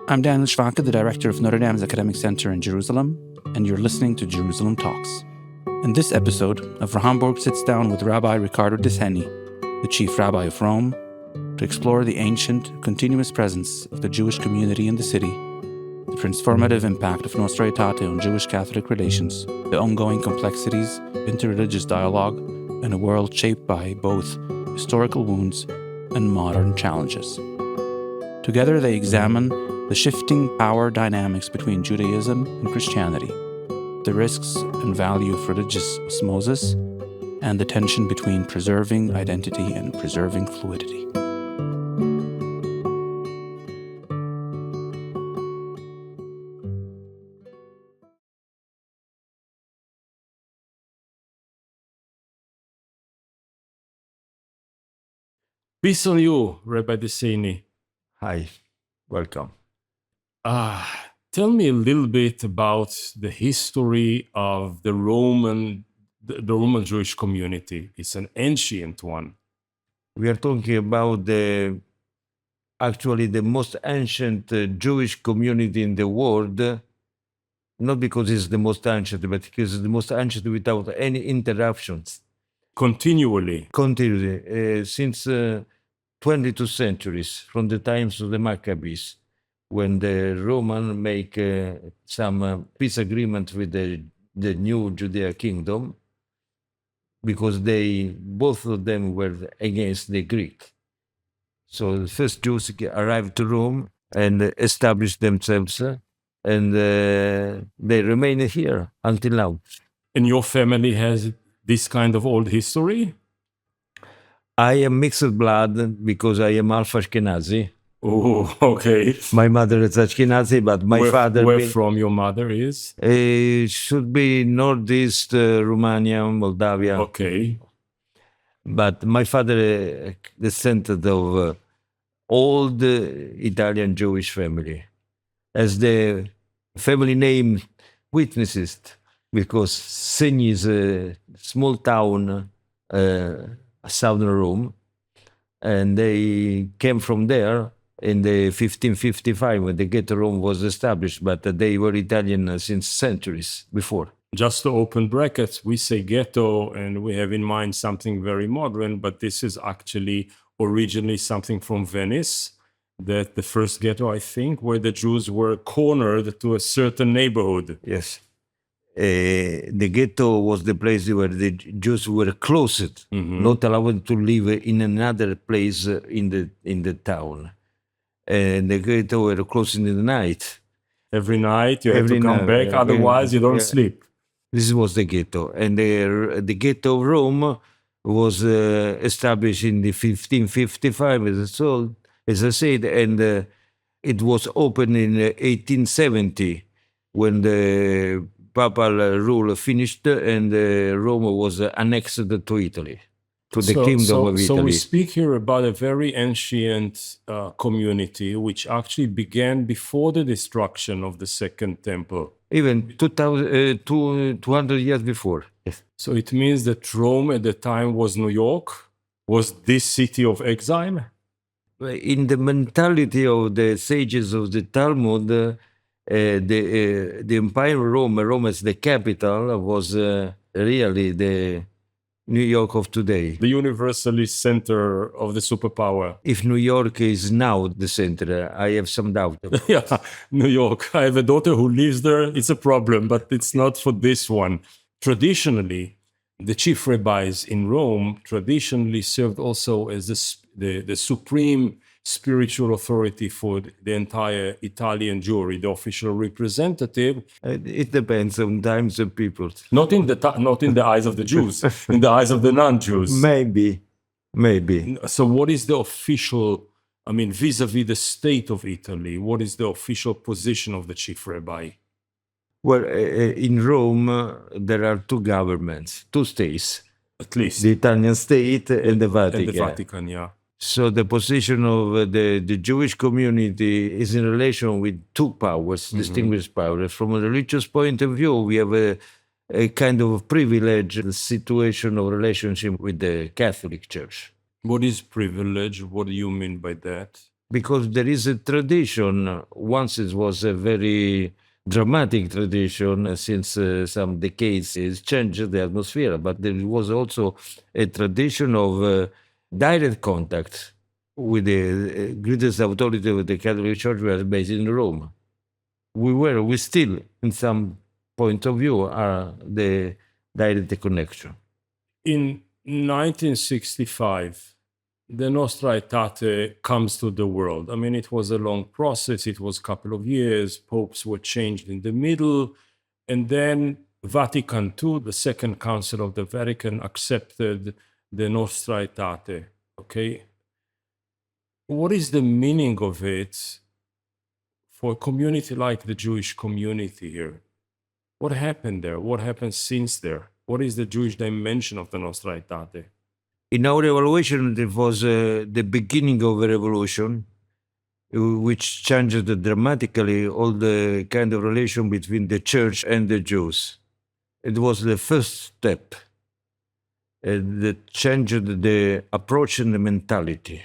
I'm Daniel Schwake, the director of Notre Dame's Academic Center in Jerusalem, and you're listening to Jerusalem Talks. In this episode, Avraham Burg sits down with Rabbi Riccardo Di Segni, the chief rabbi of Rome, to explore the ancient, continuous presence of the Jewish community in the city, the transformative impact of Nostra Aetate on Jewish-Catholic relations, the ongoing complexities of interreligious dialogue, and a world shaped by both historical wounds and modern challenges. Together they examine the shifting power dynamics between Judaism and Christianity, the risks and value of religious osmosis, and the tension between preserving identity and preserving fluidity. Peace on you, Rabbi Di Segni. Hi, welcome. Tell me a little bit about the history of the Roman Jewish community. It's an ancient one. We are talking about the most ancient Jewish community in the world, not because it's the most ancient, but because it's the most ancient without any interruptions. Continually. Since 22 centuries, from the times of the Maccabees, when the Romans make some peace agreement with the new Judea kingdom, because both of them were against the Greek. So the first Jews arrived to Rome and established themselves, and they remain here until now. And your family has this kind of old history? I am mixed blood because I am half Ashkenazi. Oh, okay. My mother is Ashkenazi, but my father... Where from your mother is? Should be Northeast Romania, Moldavia. Okay. But my father descended of old Italian Jewish family. As the family name witnesses, because Segni is a small town, southern Rome, and they came from there in the 1555 when the ghetto Rome was established, but they were Italian since centuries before. Just to open brackets, we say ghetto and we have in mind something very modern, but this is actually originally something from Venice, that the first ghetto, I think, where the Jews were cornered to a certain neighborhood. Yes. The ghetto was the place where the Jews were closed, not allowed to live in another place in the town. And the ghetto were closed in the night. Every night you have to come back, otherwise you don't sleep. This was the ghetto. And the ghetto of Rome was established in the 1555, as I said, and it was opened in 1870 when the papal rule finished and Rome was annexed to Italy, to the kingdom of Italy. So we speak here about a very ancient community which actually began before the destruction of the Second Temple. Even 200 years before. Yes. So it means that Rome at the time was New York, was this city of exile? In the mentality of the sages of the Talmud, the Empire of Rome as the capital, was really the New York of today. The universalist center of the superpower. If New York is now the center, I have some doubt. Yeah, New York. I have a daughter who lives there. It's a problem, but it's not for this one. Traditionally, the chief rabbis in Rome traditionally served also as the supreme spiritual authority for the entire Italian Jewry, the official representative. It depends on times and people. Not in the eyes of the Jews, in the eyes of the non-Jews. Maybe. So what is the official, vis-a-vis the state of Italy, what is the official position of the chief rabbi? Well, in Rome, there are two governments, two states. At least. The Italian state and the Vatican. And the Vatican, yeah. So the position of the Jewish community is in relation with two powers, distinguished powers. From a religious point of view, we have a kind of privileged situation of relationship with the Catholic Church. What is privilege? What do you mean by that? because there is a tradition. Once it was a very dramatic tradition since some decades it's changed the atmosphere, but there was also a tradition of direct contact with the greatest authority of the Catholic Church was based in Rome. We still, in some point of view, are the direct connection. In 1965, the Nostra Aetate comes to the world. I mean, it was a long process. It was a couple of years. Popes were changed in the middle. And then Vatican II, the Second Council of the Vatican, accepted the Nostra Aetate. Okay? What is the meaning of it for a community like the Jewish community here? What happened there? What happened since there? What is the Jewish dimension of the Nostra Aetate? In our evaluation, it was the beginning of a revolution, which changed dramatically all the kind of relation between the church and the Jews. It was the first step that changed the approach and the mentality.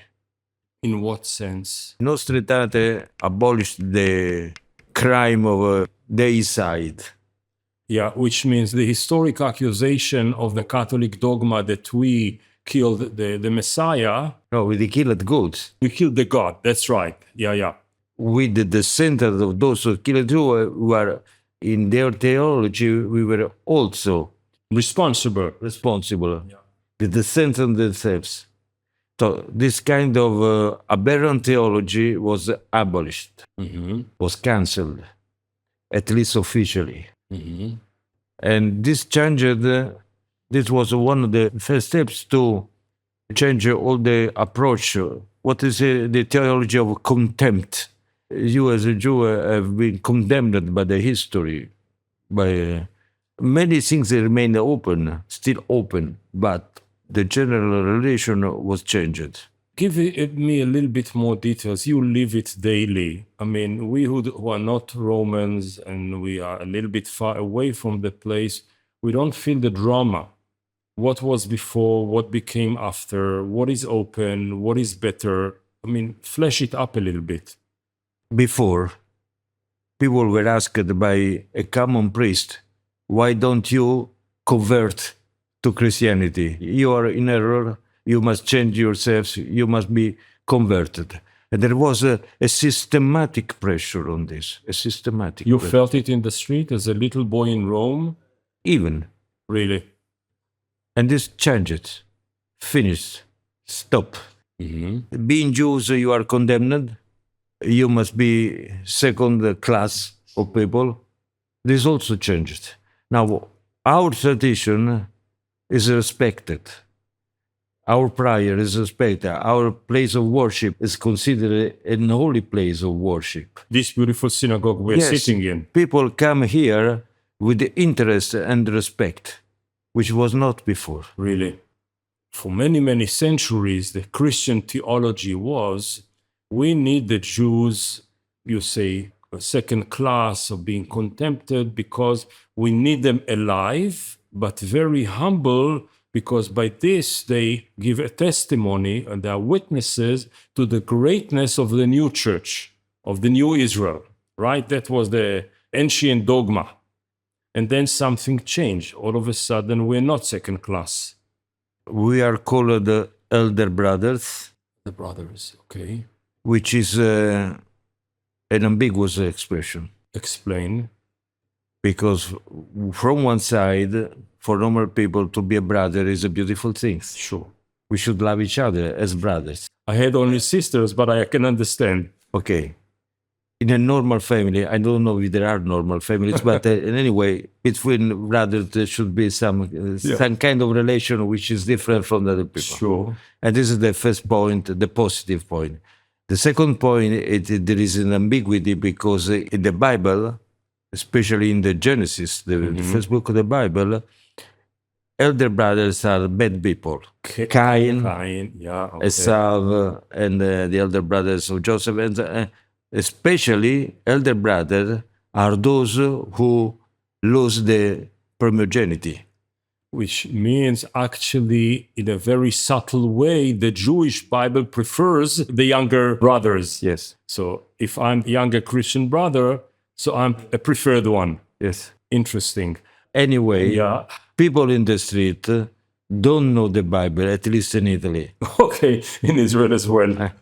In what sense? Nostra Aetate abolished the crime of deicide. Yeah, which means the historic accusation of the Catholic dogma that we killed the Messiah. No, we killed goats. We killed the God. That's right. Yeah. We, the descendants of those who killed Jews, were in their theology, we were also responsible. Yeah. The descendants themselves. So this kind of aberrant theology was abolished, was cancelled, at least officially. And this changed, this was one of the first steps to change all the approach. What is the theology of contempt? You as a Jew have been condemned by the history, by many things that remain open, still open, but the general relation was changed. Give me a little bit more details. You live it daily. I mean, we who are not Romans and we are a little bit far away from the place, we don't feel the drama. What was before, what became after, what is open, what is better. I mean, flesh it up a little bit. Before, people were asked by a common priest, why don't you convert to Christianity? You are in error. You must change yourselves. You must be converted. And there was a systematic pressure on this, a systematic You pressure. felt it in the street as a little boy in Rome? Even. Really? And this changed. Finished. Stop. Being Jews, you are condemned. You must be second class of people. This also changed. Now, our tradition is respected. Our prayer is respected. Our place of worship is considered an holy place of worship. This beautiful synagogue we're sitting in. People come here with interest and respect, which was not before. Really. For many, many centuries, the Christian theology was, we need the Jews, you say, a second class of being contempted because we need them alive, but very humble, because by this they give a testimony and they are witnesses to the greatness of the new church, of the new Israel, right? That was the ancient dogma. And then something changed. All of a sudden, we're not second class. We are called the elder brothers. The brothers, okay. Which is an ambiguous expression. Explain. Because from one side, for normal people to be a brother is a beautiful thing. Sure. We should love each other as brothers. I had only sisters, but I can understand. Okay. In a normal family, I don't know if there are normal families, but anyway, between brothers there should be some kind of relation which is different from the other people. Sure. And this is the first point, the positive point. The second point, there is an ambiguity because in the Bible, especially in the Genesis, the first book of the Bible, elder brothers are bad people. Cain, Esau, and the elder brothers of Joseph. And especially elder brothers are those who lose the primogeniture. which means actually, in a very subtle way, the Jewish Bible prefers the younger brothers. Yes. So if I'm a younger Christian brother, so I'm a preferred one. Yes. Interesting. Anyway, Yeah. people in the street don't know the Bible, at least in Italy. Okay, in Israel as well.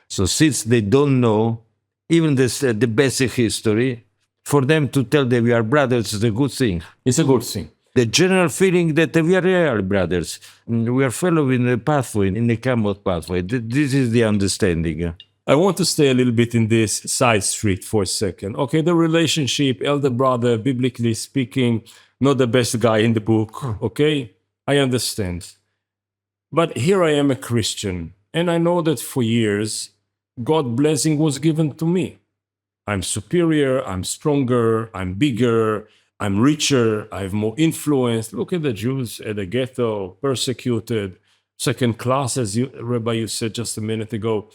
So since they don't know even the basic history, for them to tell that we are brothers is a good thing. It's a good thing. The general feeling that we are real brothers, we are following the pathway, in the common pathway. This is the understanding. I want to stay a little bit in this side street for a second. Okay, the relationship, elder brother, biblically speaking, not the best guy in the book. Okay, I understand. But here I am a Christian, and I know that for years, God's blessing was given to me. I'm superior, I'm stronger, I'm bigger, I'm richer, I have more influence. Look at the Jews at the ghetto, persecuted, second class, as you, Rabbi, you said just a minute ago.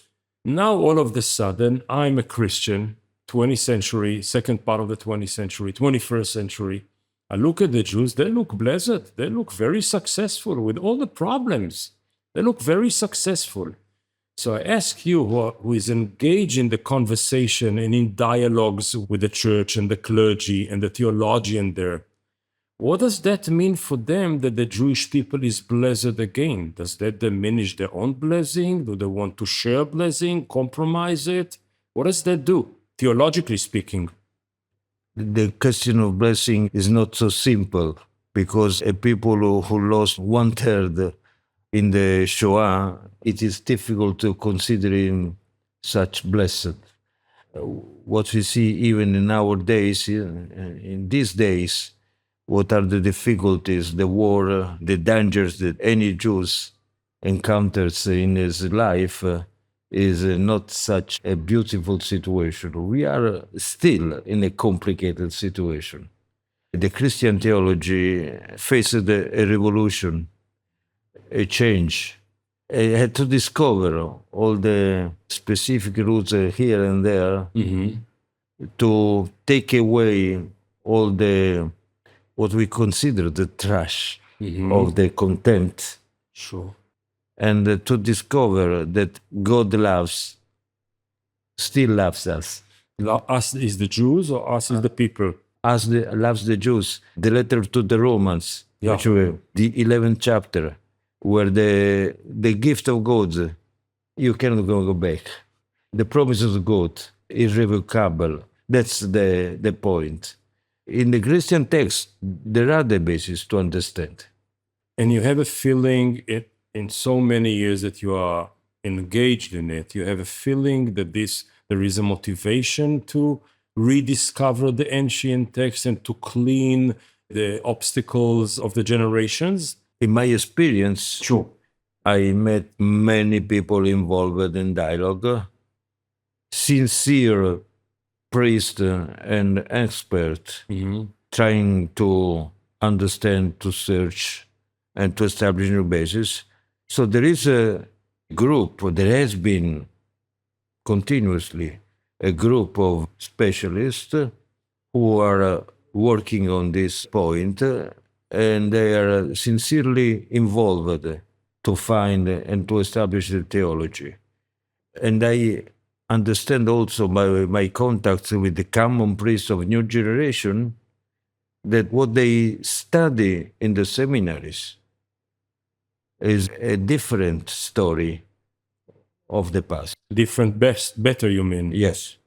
Now, all of a sudden, I'm a Christian, 20th century, second part of the 20th century, 21st century. I look at the Jews, they look blessed. They look very successful with all the problems. They look very successful. So I ask you, who is engaged in the conversation and in dialogues with the church and the clergy and the theologian there, what does that mean for them that the Jewish people is blessed again? Does that diminish their own blessing? Do they want to share blessing, compromise it? What does that do, theologically speaking? The question of blessing is not so simple, because a people who lost 1/3 in the Shoah, it is difficult to consider him such blessed. What we see even in our days, in these days, what are the difficulties, the war, the dangers that any Jews encounters in his life is not such a beautiful situation. We are still in a complicated situation. The Christian theology faced a revolution, a change. I had to discover all the specific roots here and there to take away all the what we consider the trash of the content. Sure. And to discover that God still loves us. Us is the Jews or us is the people? Us loves the Jews. The letter to the Romans, which were the 11th chapter, where the gift of God, you cannot go back. The promises of God, irrevocable. That's the point. In the Christian text, there are the bases to understand. And you have a feeling in so many years that you are engaged in it, you have a feeling that there is a motivation to rediscover the ancient text and to clean the obstacles of the generations? In my experience, Sure. I met many people involved in dialogue, sincere priest and expert, trying to understand, to search, and to establish new bases. So there is a group, there has been continuously a group of specialists who are working on this point, and they are sincerely involved to find and to establish the theology. And I understand also by my contacts with the common priests of new generation that what they study in the seminaries is a different story of the past. Different, better, you mean? Yes,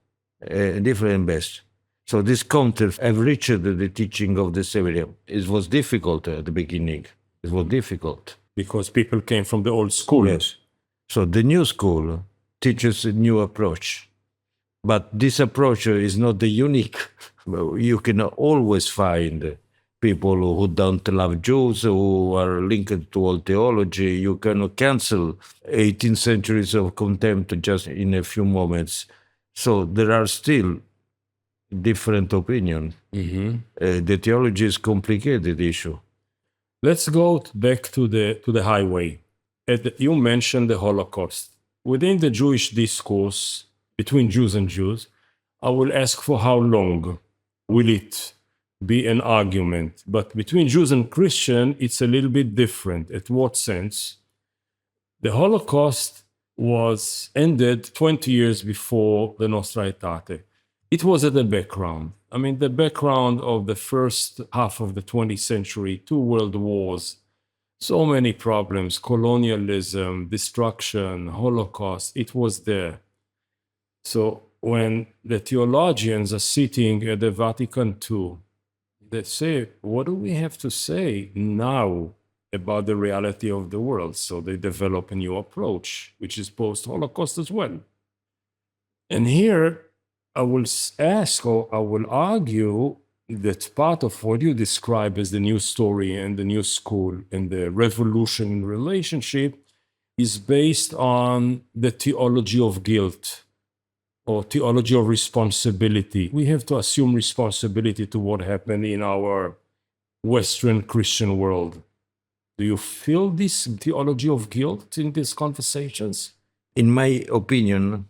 different best. So this context have reached the teaching of the seminary. It was difficult at the beginning. It was difficult. Because people came from the old school. Yes. So the new school teaches a new approach. But this approach is not the unique. You can always find people who don't love Jews, who are linked to old theology. You can cancel 18 centuries of contempt just in a few moments. So there are still different opinions. The theology is a complicated issue. Let's go back to the highway. You mentioned the Holocaust. Within the Jewish discourse between Jews and Jews, I will ask for how long will it be an argument. But between Jews and Christian, it's a little bit different. At what sense? The Holocaust was ended 20 years before the Nostra Aetate. It was at the background. I mean, the background of the first half of the 20th century, 2 world wars, so many problems, colonialism, destruction, Holocaust, it was there. So when the theologians are sitting at the Vatican II, they say, what do we have to say now about the reality of the world? So they develop a new approach, which is post-Holocaust as well. And here I will ask, or I will argue, that part of what you describe as the new story and the new school and the revolution in relationship is based on the theology of guilt or theology of responsibility. We have to assume responsibility to what happened in our Western Christian world. Do you feel this theology of guilt in these conversations? In my opinion,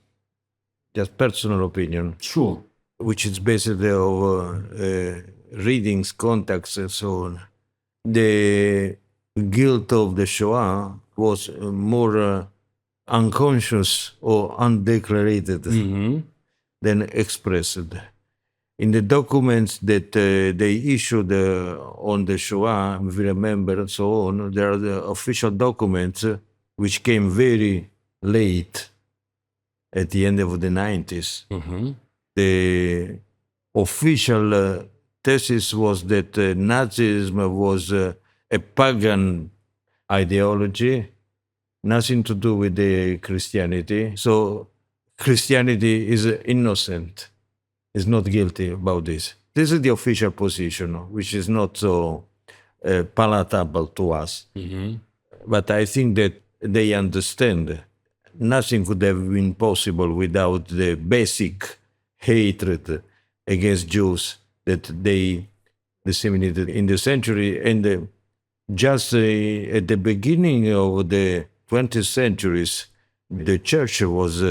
just personal opinion, Sure. which is based on readings, contacts, and so on, the guilt of the Shoah was more unconscious or undeclarated than expressed. In the documents that they issued on the Shoah, if you remember, and so on, there are the official documents which came very late at the end of the 90s. The official thesis was that Nazism was a pagan ideology, nothing to do with the Christianity. So Christianity is innocent, is not guilty about this. This is the official position, which is not so palatable to us. But I think that they understand nothing could have been possible without the basic hatred against Jews that they disseminated in the century. And just at the beginning of the 20th centuries, the church was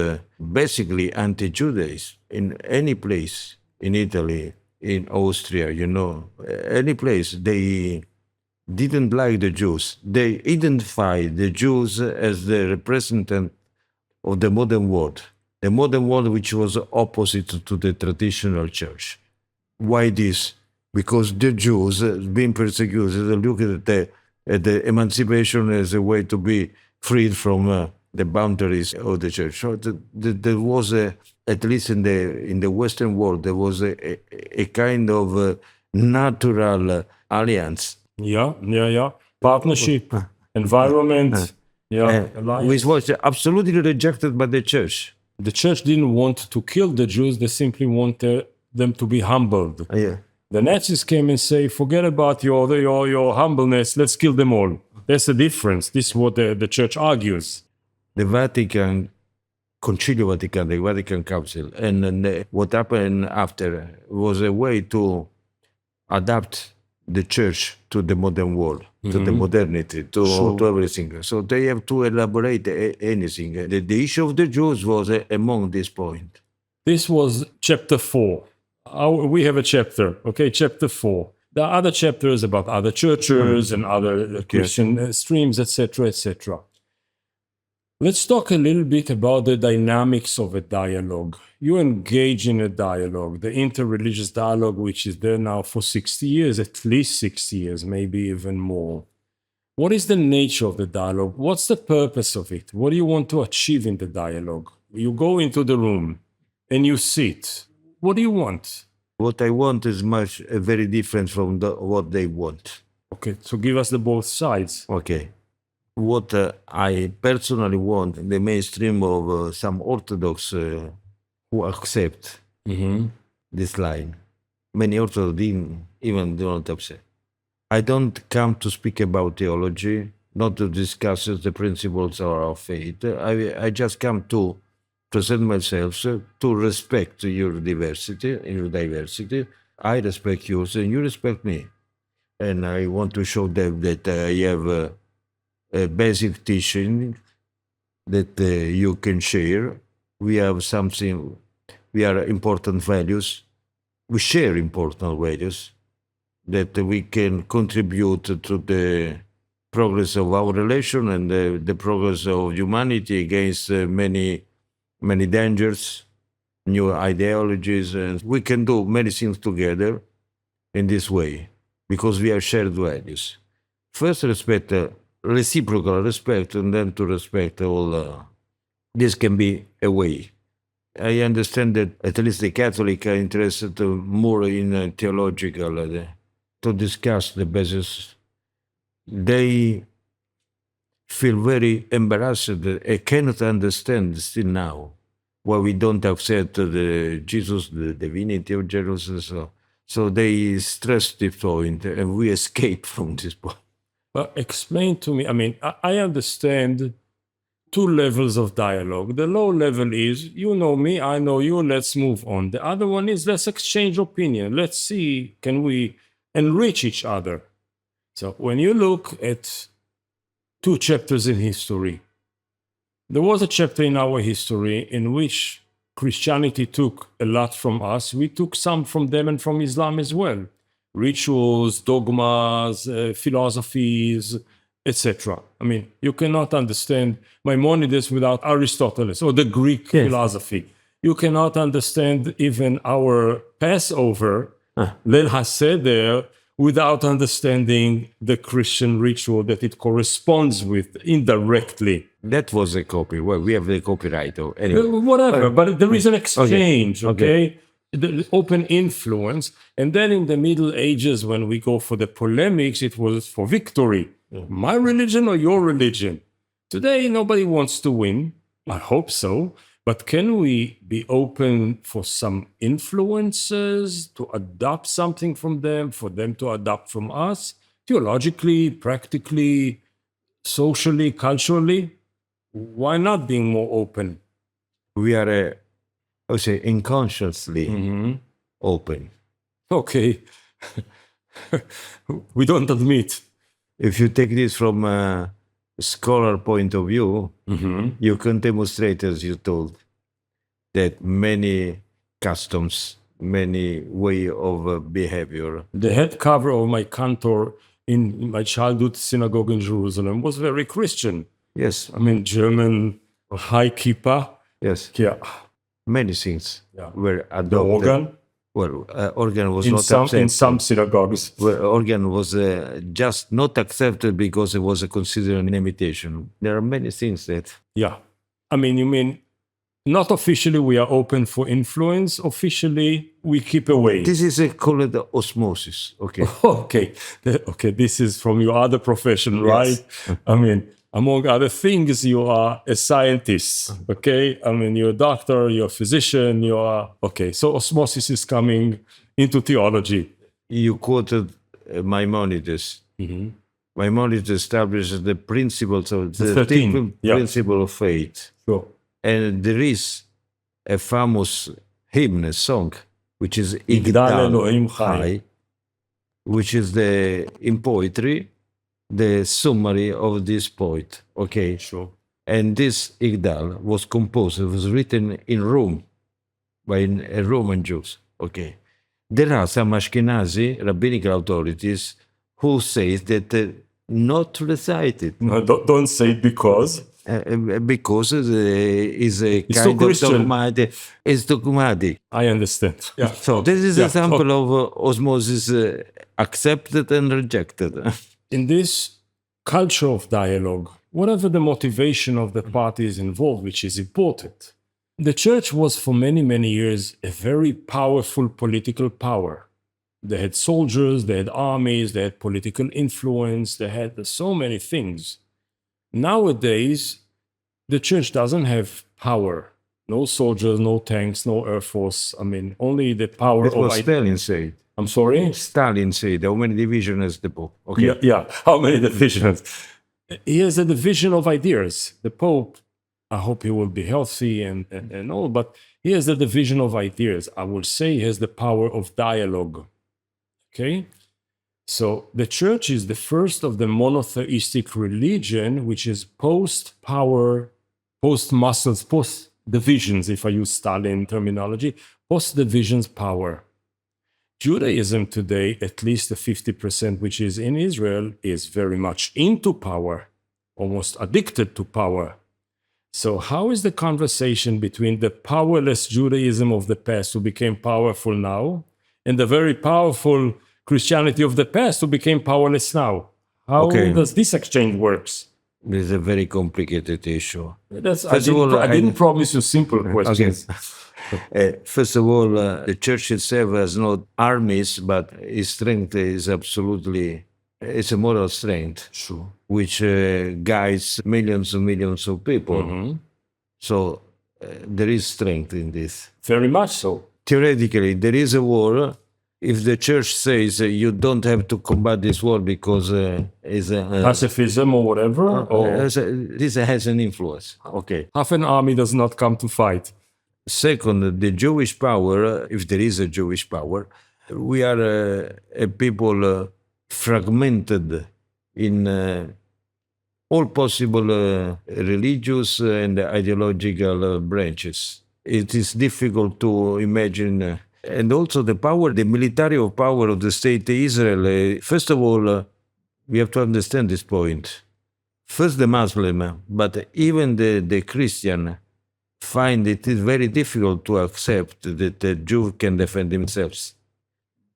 basically anti-Judaism in any place, in Italy, in Austria, any place. They didn't like the Jews. They identified the Jews as the representative of the modern world which was opposite to the traditional church. Why this? Because the Jews being persecuted looked at the emancipation as a way to be freed from the boundaries of the church. So there was at least in the Western world, there was a kind of natural alliance. Yeah. Partnership, environment. Which was absolutely rejected by the church. The church didn't want to kill the Jews, they simply wanted them to be humbled. Yeah. The Nazis came and say, forget about your humbleness, let's kill them all. There's a difference. This is what the church argues. The Vatican, Concilio Vatican, the Vatican Council, and what happened after was a way to adapt the church to the modern world, to the modernity, to everything. So they have to elaborate anything. The issue of the Jews was among this point. This was chapter 4. We have a chapter, okay, chapter 4. There are other chapters about other churches and other Christian streams, etc., etc. Let's talk a little bit about the dynamics of a dialogue. You engage in a dialogue, the interreligious dialogue, which is there now for 60 years, at least 60 years, maybe even more. What is the nature of the dialogue? What's the purpose of it? What do you want to achieve in the dialogue? You go into the room and you sit. What do you want? What I want is very different from what they want. Okay, so give us the both sides. Okay. What I personally want, the mainstream of some Orthodox who accept this line. Many Orthodox even do not accept. I don't come to speak about theology, not to discuss the principles of our faith. I just come to present myself to respect your diversity. I respect yours and you respect me. And I want to show them that I have a basic teaching that you can share. We have something, we are important values. We share important values. that we can contribute to the progress of our relation and the progress of humanity against many dangers, new ideologies, and we can do many things together in this way because we have shared values. First, respect, reciprocal respect, and then to respect all. This can be a way. I understand that at least the Catholic are interested more in theological to discuss the basis. They feel very embarrassed. I cannot understand still now why we don't accept the Jesus, the divinity of Jesus. So they stress this point, and we escape from this point. Well, explain to me. I mean, I understand two levels of dialogue. The low level is, you know me, I know you, let's move on. The other one is, let's exchange opinion. Let's see, can we enrich each other? So when you look at two chapters in history, there was a chapter in our history in which Christianity took a lot from us. We took some from them and from Islam as well. Rituals, dogmas, philosophies, etc. I mean, you cannot understand Maimonides without Aristotle or the Greek philosophy. You cannot understand even our Passover, Leil HaSeder, without understanding the Christian ritual that it corresponds with indirectly. That was a copy. Well, we have the copyright. Anyway. Whatever, but there is an exchange, okay? The open influence. And then in the Middle Ages, when we go for the polemics, it was for victory. My religion or your religion? Today, nobody wants to win. I hope so. But can we be open for some influences, to adopt something from them, for them to adopt from us, theologically, practically, socially, culturally? Why not being more open? We are, I would say, unconsciously open. Okay. We don't admit. If you take this from a scholar point of view, you can demonstrate, as you told, that many customs, many way of behavior. The head cover of my cantor in my childhood synagogue in Jerusalem was very Christian. Yes. I mean, German high kippah. Yes. Yeah. Many things were adopted. The organ. Well, organ was in not some, accepted. In some synagogues. Well, organ was just not accepted because it was considered an imitation. There are many things that... Yeah. I mean, you mean, not officially we are open for influence. Officially, we keep away. This is called osmosis. Okay. Okay. Okay, this is from your other profession, right? Yes. I mean, among other things, you are a scientist, okay? I mean, you're a doctor, you're a physician, you are... Okay, so osmosis is coming into theology. You quoted Maimonides. Maimonides establishes the principles of the 13 principle of faith. Sure. And there is a famous hymn, a song, which is Igdal Elohim Chai, which is in poetry, the summary of this poet, okay? Sure. And this Igdal was composed, it was written in Rome by a Roman Jews, okay? There are some Ashkenazi rabbinical authorities who say that not recite it. No, don't say it because it's a kind of dogmatic. It's dogmatic. I understand. Yeah. So this is an example of osmosis accepted and rejected. In this culture of dialogue, whatever the motivation of the parties involved, which is important, the church was for many, many years a very powerful political power. They had soldiers, they had armies, they had political influence, they had so many things. Nowadays, the church doesn't have power. No soldiers, no tanks, no air force. I mean, only the power That's what Stalin said. I'm sorry? Stalin said, how many divisions has the Pope? Okay. Yeah, how many divisions? He has a division of ideas. The Pope, I hope he will be healthy and all, but he has a division of ideas. I would say he has the power of dialogue. Okay? So the church is the first of the monotheistic religion, which is post-power, post-muscles, post-divisions, if I use Stalin terminology, post-divisions power. Judaism today, at least the 50% which is in Israel, is very much into power, almost addicted to power. So how is the conversation between the powerless Judaism of the past who became powerful now and the very powerful Christianity of the past who became powerless now? How does this exchange works? This is a very complicated issue. I didn't promise you simple questions. First of all, the church itself has not armies, but its strength is absolutely, it's a moral strength, Sure. which guides millions and millions of people. Mm-hmm. So there is strength in this. Very much so. Theoretically, there is a war. If the church says you don't have to combat this war because it's pacifism or whatever, this has an influence. Okay. Half an army does not come to fight. Second, the Jewish power, if there is a Jewish power, we are a people fragmented in all possible religious and ideological branches. It is difficult to imagine. And also the power, the military power of the state Israel. First of all, we have to understand this point. First the Muslim, but even the Christian find it is very difficult to accept that the Jew can defend themselves.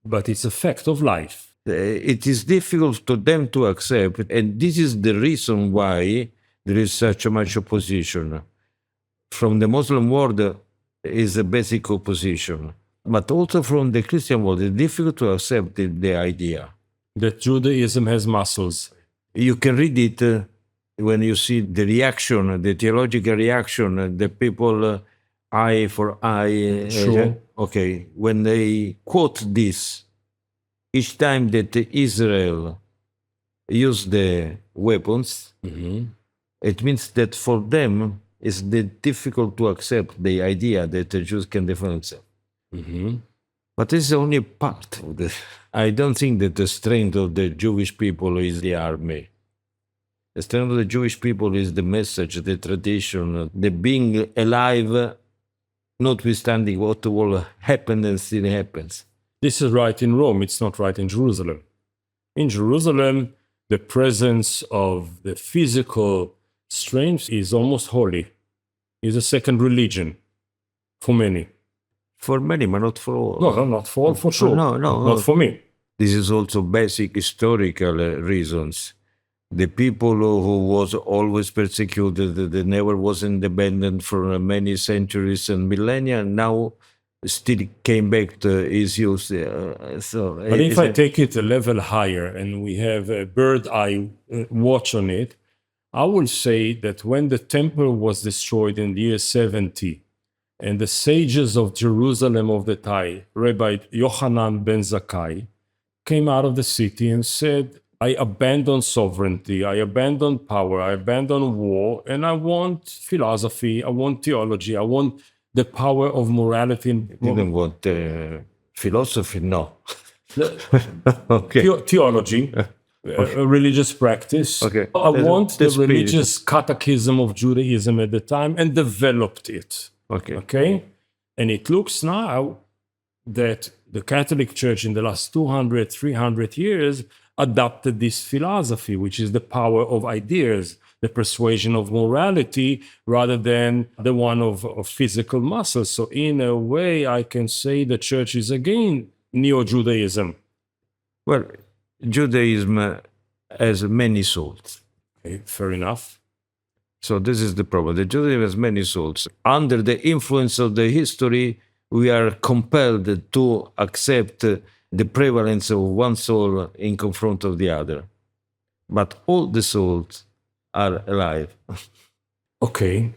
But it's a fact of life. It is difficult to them to accept, and this is the reason why there is such much opposition. From the Muslim world is a basic opposition. But also from the Christian world, it's difficult to accept the idea that Judaism has muscles. You can read it when you see the reaction, the theological reaction, the people eye for eye. Sure. Okay, when they quote this, each time that Israel used the weapons, it means that for them it's difficult to accept the idea that the Jews can defend themselves. But this is only part of the. I don't think that the strength of the Jewish people is the army. The strength of the Jewish people is the message, the tradition, the being alive, notwithstanding what will happen and still happens. This is right in Rome, it's not right in Jerusalem. In Jerusalem, the presence of the physical strength is almost holy. It's a second religion for many. For many, but not for all. No, not for all, for sure. No. Not for me. This is also basic historical reasons. The people who was always persecuted, they never was independent for many centuries and millennia, now still came back to issues. But if I take it a level higher and we have a bird eye watch on it, I will say that when the temple was destroyed in the year 70, and the sages of Jerusalem of the time, Rabbi Yochanan ben Zakkai, came out of the city and said, I abandon sovereignty, I abandon power, I abandon war, and I want philosophy, I want theology, I want the power of morality. Didn't want philosophy, no. Okay. Theology, a religious practice. Okay. I want the religious catechism of Judaism at the time and developed it. Okay? And it looks now that the Catholic Church in the last 200, 300 years adopted this philosophy, which is the power of ideas, the persuasion of morality, rather than the one of physical muscles. So in a way, I can say the Church is again Neo-Judaism. Well, Judaism has many souls. Okay, fair enough. So this is the problem. The Judaism has many souls. Under the influence of the history, we are compelled to accept the prevalence of one soul in confront of the other. But all the souls are alive. Okay.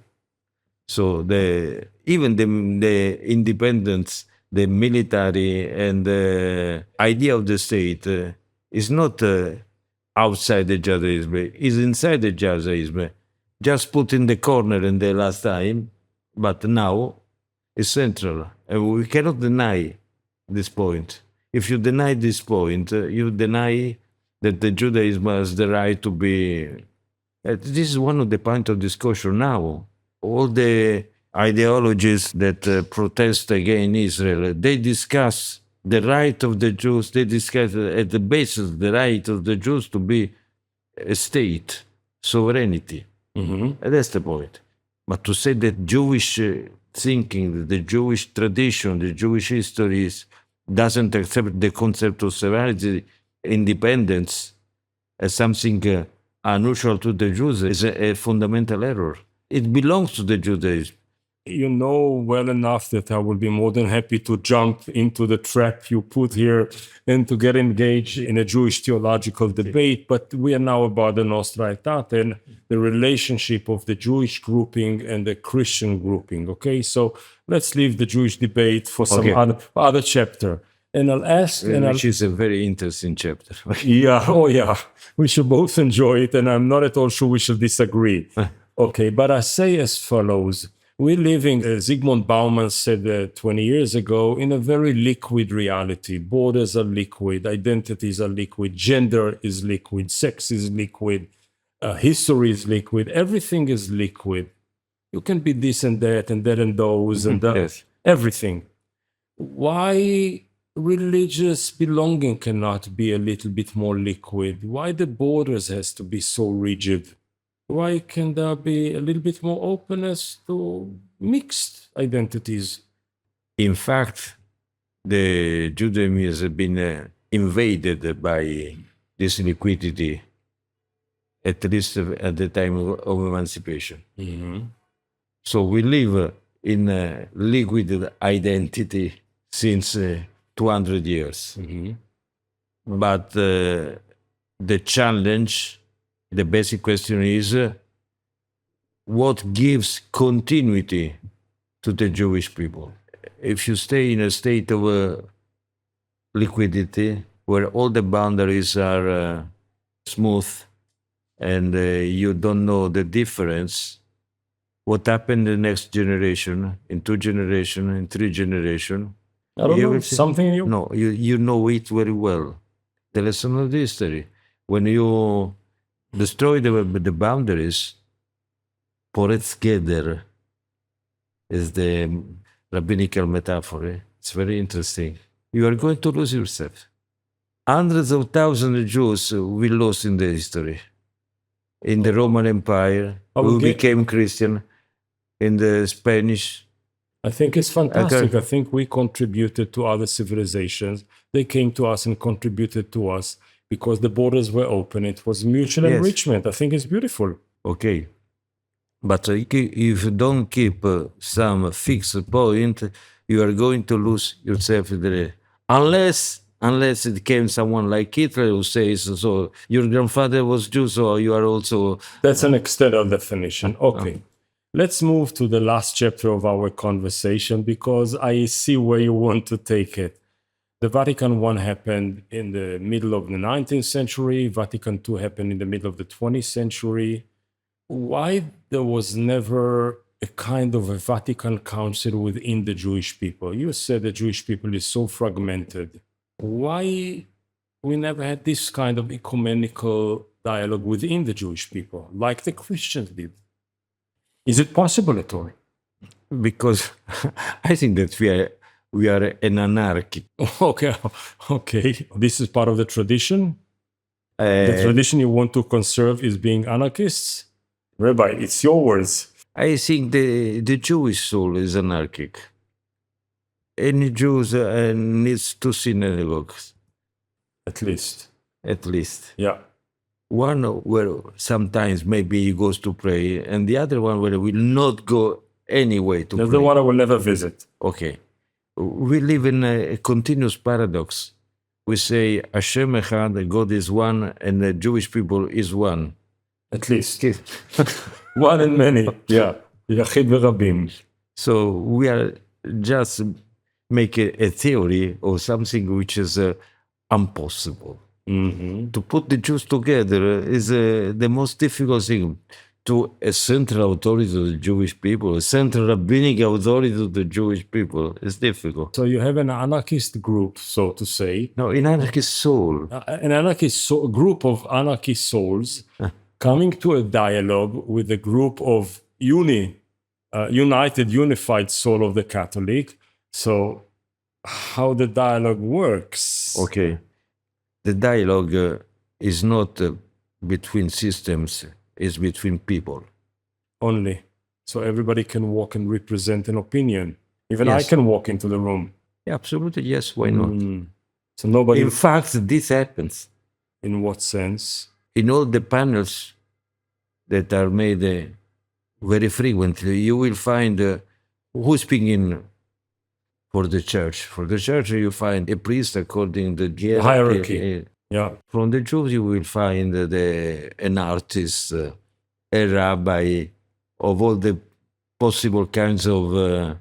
So even the independence, the military, and the idea of the state is not outside the Judaism, is inside the Judaism. Just put in the corner in the last time, but now it's central. And we cannot deny this point. If you deny this point, you deny that the Judaism has the right to be. This is one of the points of discussion now. All the ideologies that protest against Israel, they discuss the right of the Jews, they discuss at the basis the right of the Jews to be a state, sovereignty. And that's the point. But to say that Jewish thinking, the Jewish tradition, the Jewish history doesn't accept the concept of sovereignty, independence, as something unusual to the Jews is a fundamental error. It belongs to the Judaism. You know well enough that I will be more than happy to jump into the trap you put here and to get engaged in a Jewish theological debate. But we are now about the Nostra Aetate and the relationship of the Jewish grouping and the Christian grouping. Okay, so let's leave the Jewish debate for some other chapter. And I'll ask, which is a very interesting chapter. yeah, we should both enjoy it, and I'm not at all sure we shall disagree. Okay, but I say as follows. We're living, as Zygmunt Bauman said 20 years ago, in a very liquid reality. Borders are liquid, identities are liquid, gender is liquid, sex is liquid, history is liquid, everything is liquid. You can be this and that and those and that, yes. Everything. Why religious belonging cannot be a little bit more liquid? Why the borders has to be so rigid? Why can there be a little bit more openness to mixed identities? In fact, the Judaism has been invaded by this liquidity, at least at the time of emancipation. So we live in a liquid identity since 200 years. But the challenge, the basic question is what gives continuity to the Jewish people? If you stay in a state of liquidity where all the boundaries are smooth and you don't know the difference, what happened in the next generation, in 2 generations, in 3 generations? I don't know, something new? No, you know it very well. The lesson of the history. When you destroy the boundaries, porets gather is the rabbinical metaphor. It's very interesting. You are going to lose yourself. Hundreds of thousands of Jews we lost in the history. In the Roman Empire, who became Christian. In the Spanish. I think it's fantastic. I think we contributed to other civilizations. They came to us and contributed to us because the borders were open. It was mutual enrichment. I think it's beautiful. Okay. But if you don't keep some fixed point, you are going to lose yourself there. Unless it came someone like Hitler who says, so your grandfather was Jew, so you are also... That's an external definition. Okay. Let's move to the last chapter of our conversation because I see where you want to take it. The Vatican I happened in the middle of the 19th century. Vatican II happened in the middle of the 20th century. Why there was never a kind of a Vatican Council within the Jewish people? You said the Jewish people is so fragmented. Why we never had this kind of ecumenical dialogue within the Jewish people, like the Christians did? Is it possible at all? Because I think that we are an anarchy. Okay. This is part of the tradition? The tradition you want to conserve is being anarchists? Rabbi, it's your words. I think the Jewish soul is anarchic. Any Jew needs 2 synagogues. At least. Yeah. One where sometimes maybe he goes to pray, and the other one where he will not go anyway to pray. That's the one I will never visit. Okay. We live in a continuous paradox. We say Hashem Echad, God is one, and the Jewish people is one. At least. One and many. Yeah. Yachid v'rabim. So we are just making a theory of something which is impossible. To put the Jews together is the most difficult thing. To a central authority of the Jewish people, a central rabbinic authority of the Jewish people, is difficult. So you have an anarchist group, so to say. No, an anarchist soul. Group of anarchist souls coming to a dialogue with a group of unified soul of the Catholic. So how the dialogue works. Okay. The dialogue is not between systems, it's between people. Only. So everybody can walk and represent an opinion. Even I Yes. can walk into the room. Yeah, absolutely, yes, why not? So nobody, In fact, this happens. in what sense? In all the panels that are made very frequently, you will find who's speaking for the church. For the church, you find a priest according to the Hierarchy. Yeah. From the Jews, you will find an artist, a rabbi, of all the possible kinds of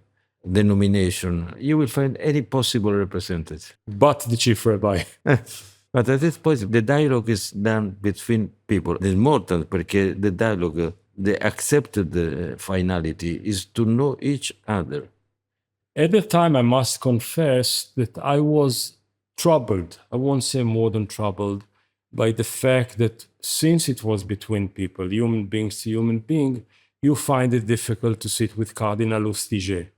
denomination. You will find any possible representative. But the chief rabbi. But at this point, the dialogue is done between people. It's important because the dialogue, the accepted finality is to know each other. At the time, I must confess that I was troubled. I won't say more than troubled by the fact that since it was between people, human beings to human being, you find it difficult to sit with Cardinal Lustiger.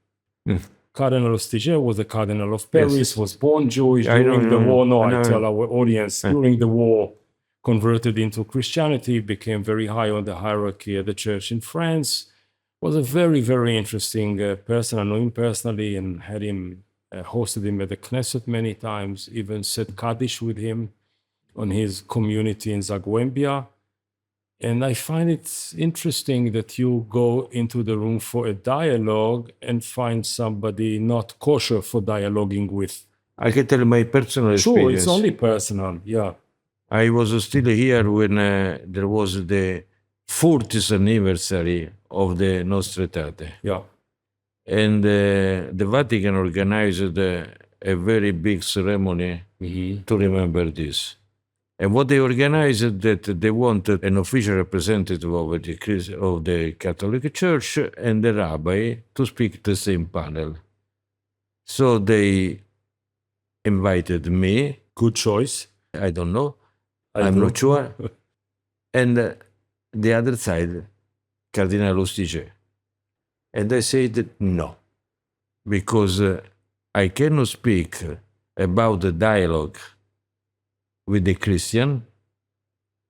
Cardinal Lustiger was the Cardinal of Paris, Yes. was born Jewish during the war. No, I tell our audience, during the war, converted into Christianity, became very high on the hierarchy of the church in France. Was a very, very interesting person. I know him personally and had him, hosted him at the Knesset many times, even said Kaddish with him on his community in Zagłębia. And I find it interesting that you go into the room for a dialogue and find somebody not kosher for dialoguing with. I can tell my personal Sure, experience. it's only personal, yeah. I was still here when there was the 40th anniversary of the Nostra Aetate. Yeah. And the Vatican organized a very big ceremony to remember this. And what they organized that they wanted an official representative of the Catholic Church and the rabbi to speak the same panel. So they invited me. Good choice. I don't know. I I'm do. not sure. And the other side, Cardinal Lustiger. And I said no, because I cannot speak about the dialogue with the Christian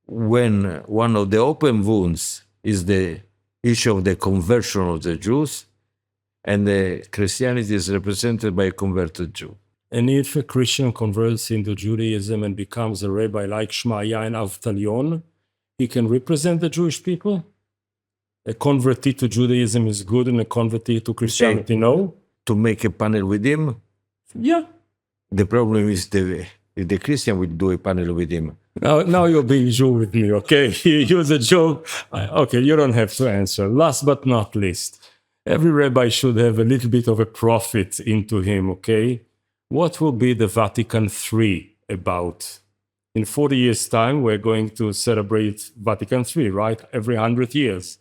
when one of the open wounds is the issue of the conversion of the Jews, and the Christianity is represented by a converted Jew. And if a Christian converts into Judaism and becomes a rabbi like Shmaya and Avtalion, he can represent the Jewish people? A convertee to Judaism is good and a convertee to Christianity, no? To make a panel with him, Yeah. the problem is if the Christian will do a panel with him. Now you're being Jew with me, okay? You use a joke. Okay, you don't have to answer. Last but not least, every rabbi should have a little bit of a profit into him, okay? What will be the Vatican III about? In 40 years' time, we're going to celebrate Vatican III, right? Every 100 years.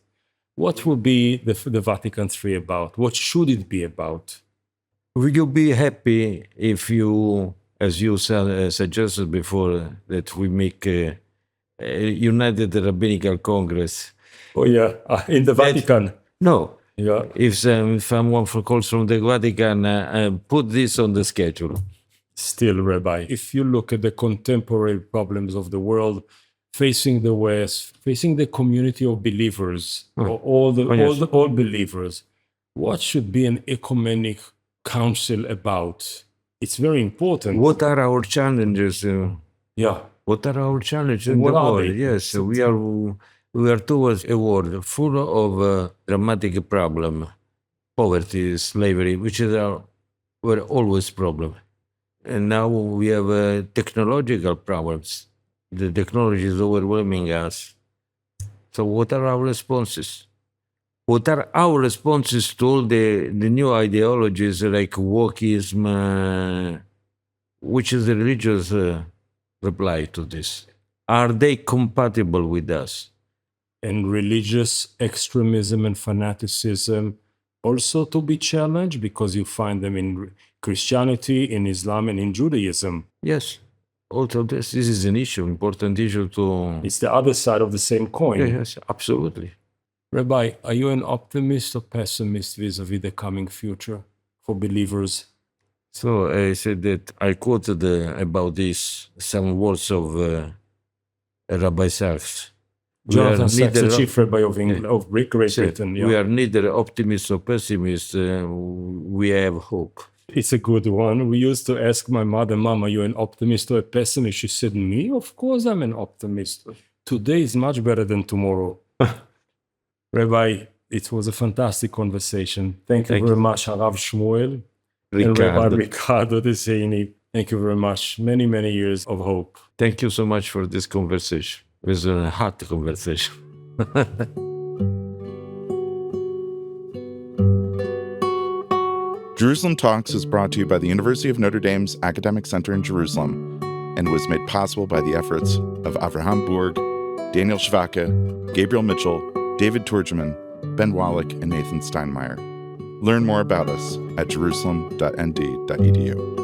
What will be the Vatican III about? What should it be about? Will you be happy if you, as you suggested before, that we make a United Rabbinical Congress? Oh, yeah, in the Vatican. No. Yeah. If someone calls from the Vatican, put this on the schedule. Still, Rabbi, if you look at the contemporary problems of the world, facing the West, facing the community of believers, all believers, what should be an ecumenic council about? It's very important. What are our challenges? Yeah. What are our challenges in What the are world? they? Yes, we are towards a world full of dramatic problems, poverty, slavery, which were always problems. And now we have technological problems. The technology is overwhelming us. So what are our responses? What are our responses to all the new ideologies like wokeism, which is the religious reply to this? Are they compatible with us? And religious extremism and fanaticism also to be challenged because you find them in Christianity, in Islam, and in Judaism. Yes. Also, this is an issue, important issue to... It's the other side of the same coin. Yes, absolutely. Rabbi, are you an optimist or pessimist vis-a-vis the coming future for believers? So I said that I quoted about this some words of Rabbi Sachs. Jonathan Sachs, the chief rabbi of Great said, Britain. We are neither optimists or pessimists. We have hope. It's a good one. We used to ask my mother, Mom, are you an optimist or a pessimist? She said, me? Of course I'm an optimist. Today is much better than tomorrow. Rabbi, it was a fantastic conversation. Thank you very much, Harav Shmuel and Rabbi Riccardo Di Segni. Thank you very much. Many, many years of hope. Thank you so much for this conversation. It was a hot conversation. Jerusalem Talks is brought to you by the University of Notre Dame's Academic Center in Jerusalem and was made possible by the efforts of Avraham Burg, Daniel Schwacke, Gabriel Mitchell, David Turgeman, Ben Wallach, and Nathan Steinmeier. Learn more about us at jerusalem.nd.edu.